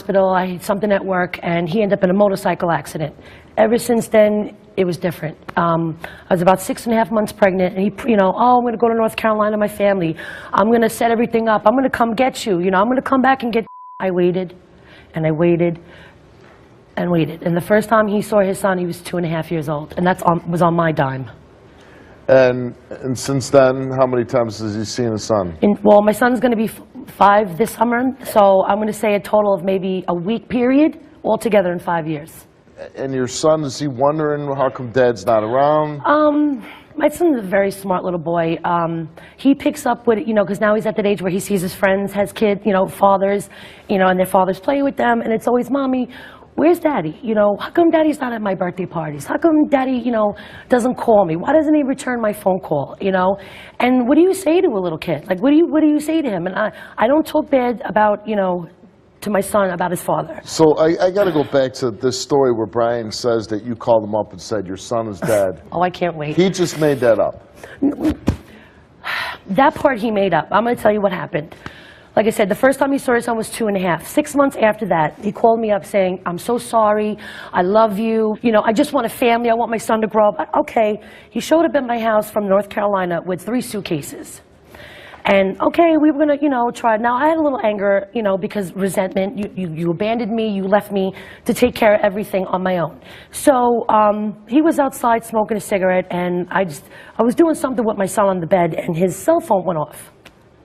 hospital, I had something at work, and he ended up in a motorcycle accident. Ever since then, it was different. I was about 6.5 months pregnant, and he, oh, I'm going to go to North Carolina, my family. I'm going to set everything up. I'm going to come get you. I'm going to come back and get. I waited, and I waited, and waited. And the first time he saw his son, he was 2.5 years old, and that was on my dime. And since then, how many times has he seen his son? Well, my son's going to be 5 this summer, so I'm going to say a total of maybe a week period altogether in 5 years. And your son, is he wondering how come Dad's not around? My son's a very smart little boy. He picks up with, because now he's at that age where he sees his friends, has kids, fathers, and their fathers play with them, and it's always, Mommy, where's Daddy? How come Daddy's not at my birthday parties? How come Daddy, doesn't call me? Why doesn't he return my phone call? And what do you say to a little kid? Like, what do you say to him? And I don't talk bad about, to my son about his father. So I got to go back to this story where Brian says that you called him up and said your son is dead. Oh, I can't wait. He just made that up. That part he made up. I'm going to tell you what happened. Like I said, the first time he saw his son was 2.5. 6 months after that, he called me up saying, I'm so sorry, I love you, I just want a family, I want my son to grow up. Okay, he showed up at my house from North Carolina with 3 suitcases. And okay, we were gonna, try. Now I had a little anger, because resentment, you abandoned me, you left me to take care of everything on my own. So he was outside smoking a cigarette, and I was doing something with my son on the bed, and his cell phone went off.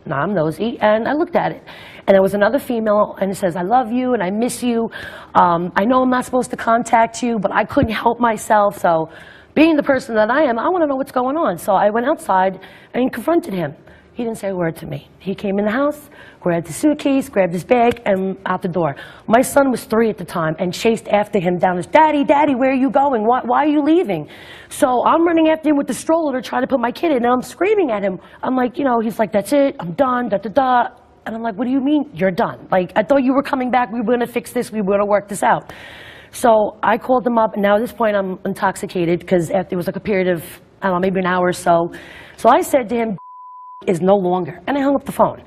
Now, I'm nosy, and I looked at it. And there was another female, and it says, I love you, and I miss you. I know I'm not supposed to contact you, but I couldn't help myself. So being the person that I am, I want to know what's going on. So I went outside and confronted him. He didn't say a word to me. He came in the house, grabbed his suitcase, grabbed his bag, and out the door. My son was 3 at the time and chased after him down the Daddy, Daddy, where are you going? Why are you leaving? So I'm running after him with the stroller to try to put my kid in, and I'm screaming at him. I'm like, he's like, that's it, I'm done, da-da-da. And I'm like, what do you mean you're done? Like, I thought you were coming back, we were going to fix this, we were going to work this out. So I called him up, and now at this point I'm intoxicated, because it was like a period of, I don't know, maybe an hour or so. So I said to him, is no longer. And I hung up the phone.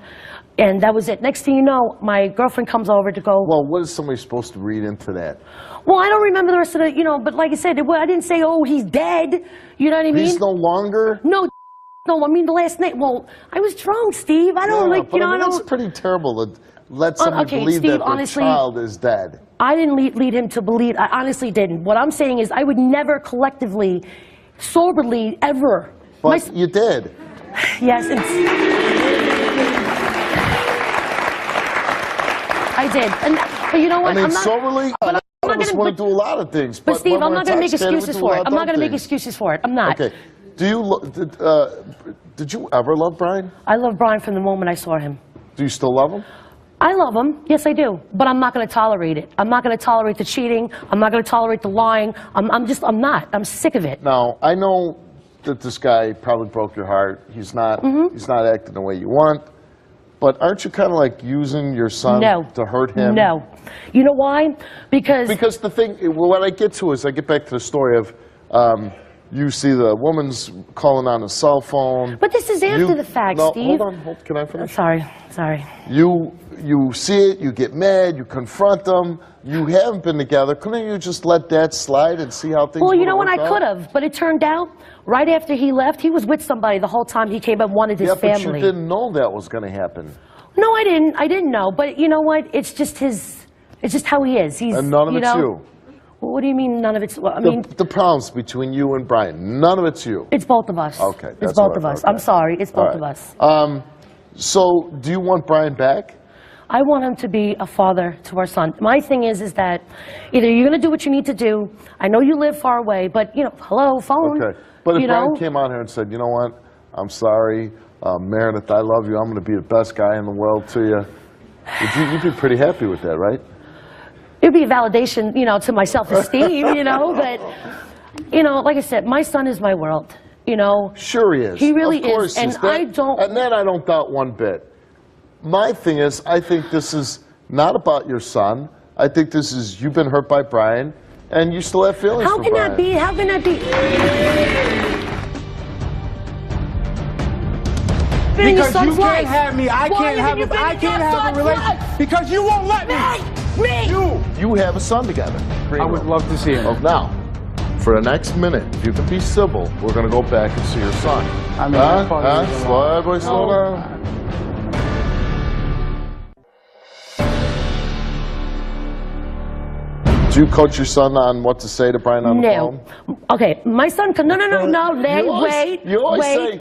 And that was it. Next thing you know, my girlfriend comes over to go. Well, what is somebody supposed to read into that? Well, I don't remember the rest of the, but like I said, I didn't say, oh, he's dead. You know what I mean? He's no longer? No, I mean the last night. Well, I was drunk, Steve. I don't I don't. That's pretty terrible to let somebody believe Steve, that honestly, their child is dead. I didn't lead him to believe. I honestly didn't. What I'm saying is I would never collectively, soberly, ever. But you did. Yes, I did. But you know what? I mean, I'm not, soberly, I just want to do a lot of things. But Steve, I'm not going to make excuses for it. I'm not going to make excuses for it. I'm not. Okay. Did you ever love Brian? I love Brian from the moment I saw him. Do you still love him? I love him. Yes, I do. But I'm not going to tolerate it. I'm not going to tolerate the cheating. I'm not going to tolerate the lying. I'm not. I'm sick of it. Now, I know that this guy probably broke your heart. He's not acting the way you want. But aren't you kind of like using your son to hurt him? No. You know why? Because the thing, what I get to is I get back to the story of you see the woman's calling on a cell phone. But this is after the fact, Steve. Hold on. Can I finish? Sorry. You see it, you get mad, you confront them. You haven't been together. Couldn't you just let that slide and see how things Well, you know what? I out? could have. But it turned out, right after he left, he was with somebody the whole time he came up, wanted his family. But you didn't know that was going to happen. No, I didn't. I didn't know. But you know what? It's just how he is. And none of it's you. Well, what do you mean none of it's? Well, I mean, the problems between you and Brian. None of it's you. It's both of us. Okay, it's both of us. I'm sorry. It's both of us. So, do you want Brian back? I want him to be a father to our son. My thing is that either you're going to do what you need to do. I know you live far away, but hello, phone. Okay. But if Brian came out here and said, you know what, I'm sorry, Meredith, I love you. I'm going to be the best guy in the world to you. You'd be pretty happy with that, right? It'd be a validation, to my self-esteem, but, like I said, my son is my world, Sure he is. He really of course is, and I don't... And that I don't doubt one bit. My thing is, I think this is not about your son. I think this is, you've been hurt by Brian, and you still have feelings for Brian. How can that be? Because you can't have me, I can't have a relationship, because you won't let me. You have a son together. I would love to see him. Now, for the next minute, if you can be civil, we're going to go back and see your son. I mean, my father is alive. Slow down. Do you coach your son on what to say to Brian on the No. phone? Okay, my son, no, You always wait. say